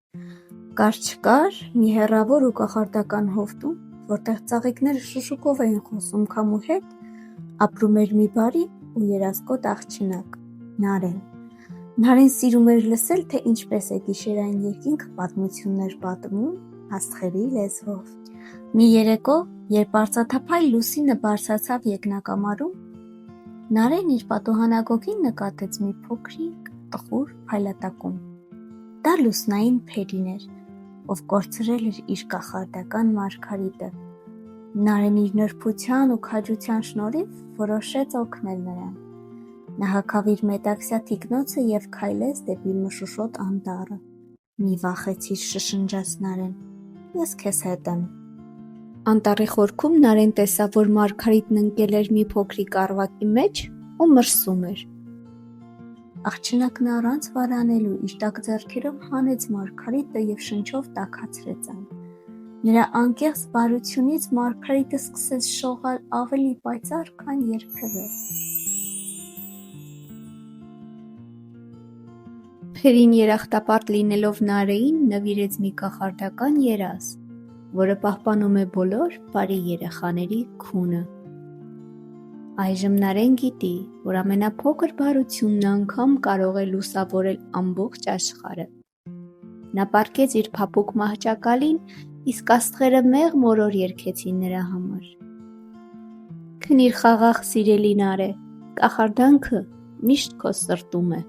Կար չկար մի հեռավոր ու կախարդական հովտում, որտեղ ծաղիկները շշուկով էին խոսում քամու հետ, ապրում էր մի բարի ու երազկոտ աղջնակ՝ Նարէն։ Նարէն սիրում էր լսել, թե ինչպես է գիշերային երկինքը պատմություններ պատմում աստղերի լեզվով։ Մի երեկո, երբ արծաթափայլ լուսինը բարձրացավ երկնակամարում, Նարէն իր պատուհանագոգին նկատեց մի փոքրիկ տխուր փայլատակում։ Դա լուսնային Փերին էր, ով կորցրել էր իր կախարդական Մարգարիտը։ Նարէն իր նրբության ու քաջության շնորհիվ որոշեց օգնել նրան։ Նա հագավ իր մետաքսյա թիկնոցը և քայլեց դեպի մշուշոտ անտառը։ «Մի վախեցիր», շշնջաց Նարէն, «ես քեզ հետ եմ»։ Անտառի խորքում Նարէն տեսավ, որ Մարգարիտն ընկել էր մի փոքրիկ առվակի մեջ ու մրսում էր։ Աղջնակն առանց վարանելու իր տաք ձեռքերով հանեց Մարգարիտը և շնչով տաքացրեց այն։ Նրա անկեղծ բարությունից Մարգարիտը սկսեց շողալ ավելի պայծառ, քան երբևէ։ Փերին երախտապարտ լինելով Նարէին նվիրեց մի կախարդական երազ, որը պահպանում է բոլոր բարի երեխաների քունը։ Այժմ Նարէն գիտի, որ ամենափոքր բարությունն անգամ կարող է լուսավորել ամբողջ աշխարհը։ Նա պառկեց իր փափուկ մահճակալին, իսկ աստղերը մեղմ օրոր երգեցին նրա համար։ Քնիր խաղաղ, սիրելի Նարէ, կախարդանքը միշտ քո սրտում է։